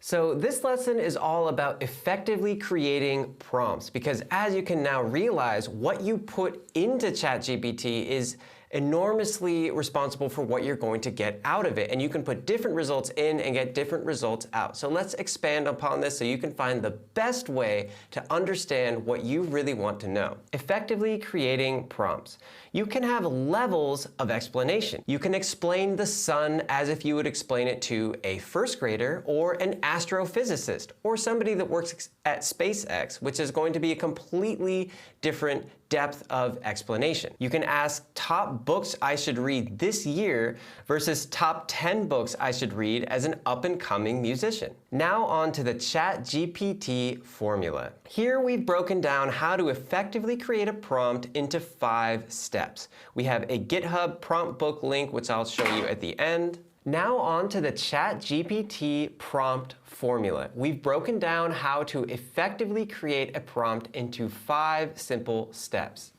So this lesson is all about effectively creating prompts, because as you can now realize, what you put into ChatGPT is enormously responsible for what you're going to get out of it. And you can put different results in and get different results out. So let's expand upon this so you can find the best way to understand what you really want to know. Effectively creating prompts. You can have levels of explanation. You can explain the sun as if you would explain it to a first grader or an astrophysicist or somebody that works at SpaceX, which is going to be a completely different depth of explanation. You can ask top books I should read this year versus top 10 books I should read as an up-and-coming musician. Now on to the ChatGPT formula. Here we've broken down how to effectively create a prompt into 5 steps. We have a GitHub prompt book link, which I'll show you at the end. Now on to the ChatGPT prompt formula. We've broken down how to effectively create a prompt into 5 simple steps.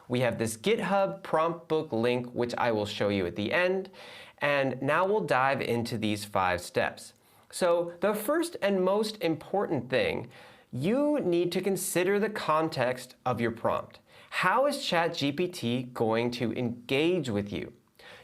We have this GitHub prompt book link, which I will show you at the end. And now we'll dive into these 5 steps. So the first and most important thing, you need to consider the context of your prompt. How is ChatGPT going to engage with you?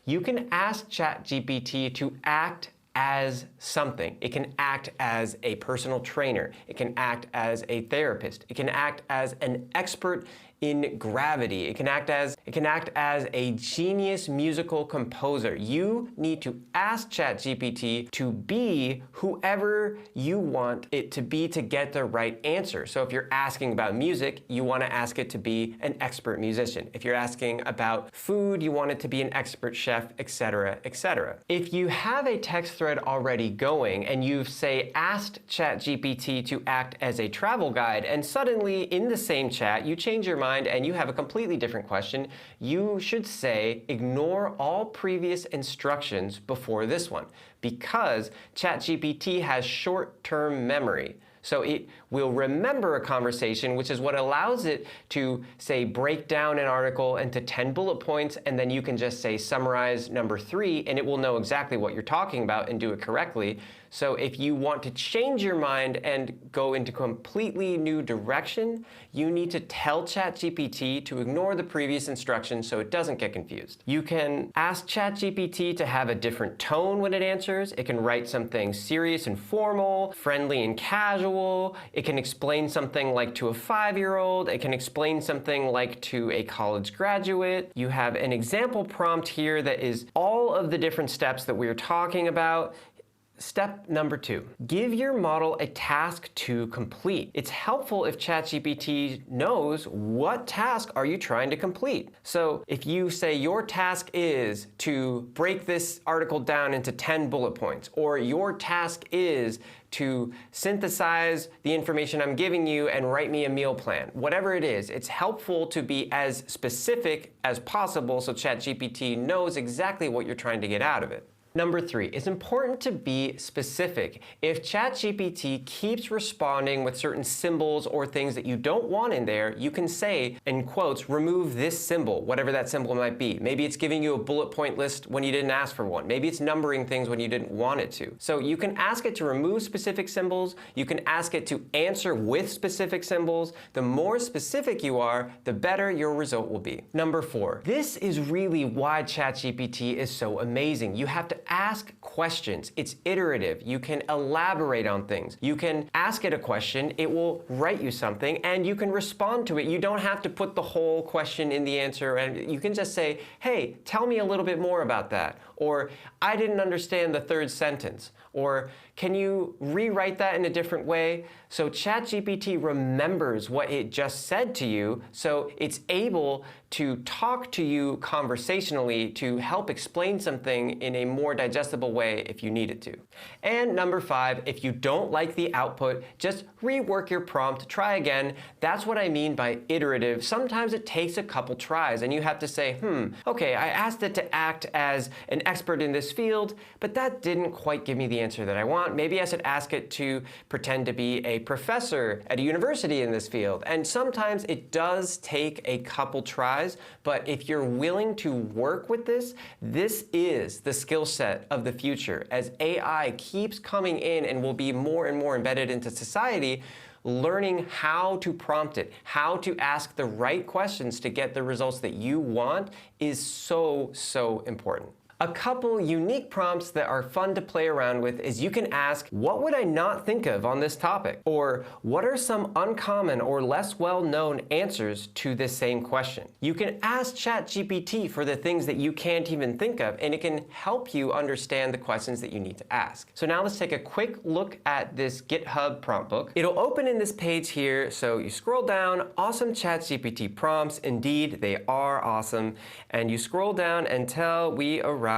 You can ask ChatGPT to act as something. It can act as a personal trainer. It can act as a therapist. It can act as an expert in gravity. It can act as a genius musical composer. You need to ask ChatGPT to be whoever you want it to be to get the right answer. So if you're asking about music, you want to ask it to be an expert musician. If you're asking about food, you want it to be an expert chef, etc., etc. If you have a text thread already going and you've, say, asked ChatGPT to act as a travel guide, and suddenly in the same chat you change your mind and you have a completely different question, you should say, ignore all previous instructions before this one, because ChatGPT has short-term memory. So it will remember a conversation, which is what allows it to, say, break down an article into 10 bullet points, and then you can just say summarize number 3, and it will know exactly what you're talking about and do it correctly. So if you want to change your mind and go into a completely new direction, you need to tell ChatGPT to ignore the previous instructions so it doesn't get confused. You can ask ChatGPT to have a different tone when it answers. It can write something serious and formal, friendly and casual. It can explain something like to a 5-year-old. It can explain something like to a college graduate. You have an example prompt here that is all of the different steps that we are talking about. Step number 2, give your model a task to complete. It's helpful if ChatGPT knows what task are you trying to complete. So if you say your task is to break this article down into 10 bullet points, or your task is to synthesize the information I'm giving you and write me a meal plan. Whatever it is, it's helpful to be as specific as possible so ChatGPT knows exactly what you're trying to get out of it. Number 3, it's important to be specific. If ChatGPT keeps responding with certain symbols or things that you don't want in there, you can say, in quotes, remove this symbol, whatever that symbol might be. Maybe it's giving you a bullet point list when you didn't ask for one. Maybe it's numbering things when you didn't want it to. So you can ask it to remove specific symbols. You can ask it to answer with specific symbols. The more specific you are, the better your result will be. Number 4, this is really why ChatGPT is so amazing. You have to ask questions. It's iterative. You can elaborate on things. You can ask it a question, it will write you something, and you can respond to it. You don't have to put the whole question in the answer, and you can just say, hey, tell me a little bit more about that. Or, I didn't understand the 3rd sentence. Or, can you rewrite that in a different way? So ChatGPT remembers what it just said to you, so it's able to talk to you conversationally to help explain something in a more digestible way if you need it to. And number 5, if you don't like the output, just rework your prompt, try again. That's what I mean by iterative. Sometimes it takes a couple tries and you have to say, okay, I asked it to act as an expert in this field, but that didn't quite give me the answer that I want. Maybe I should ask it to pretend to be a professor at a university in this field. And sometimes it does take a couple tries surprise, but if you're willing to work with this, this is the skill set of the future. As AI keeps coming in and will be more and more embedded into society, learning how to prompt it, how to ask the right questions to get the results that you want is so, so important. A couple unique prompts that are fun to play around with is you can ask, what would I not think of on this topic? Or what are some uncommon or less well-known answers to this same question? You can ask ChatGPT for the things that you can't even think of, and it can help you understand the questions that you need to ask. So now let's take a quick look at this GitHub prompt book. It'll open in this page here, so you scroll down, awesome ChatGPT prompts. Indeed, they are awesome. And you scroll down until we arrive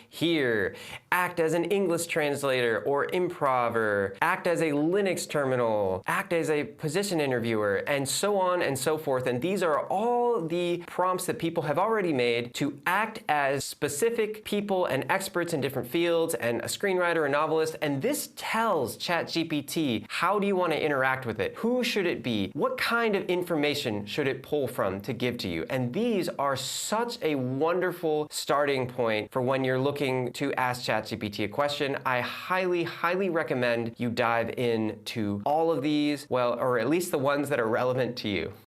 here. Act as an English translator or improver, act as a Linux terminal, act as a position interviewer, and so on and so forth. And these are all the prompts that people have already made to act as specific people and experts in different fields, and a screenwriter, a novelist. And this tells ChatGPT, how do you want to interact with it? Who should it be? What kind of information should it pull from to give to you? And these are such a wonderful starting point for when you're looking to ask ChatGPT a question. I highly, highly recommend you dive into all of these, well, or at least the ones that are relevant to you.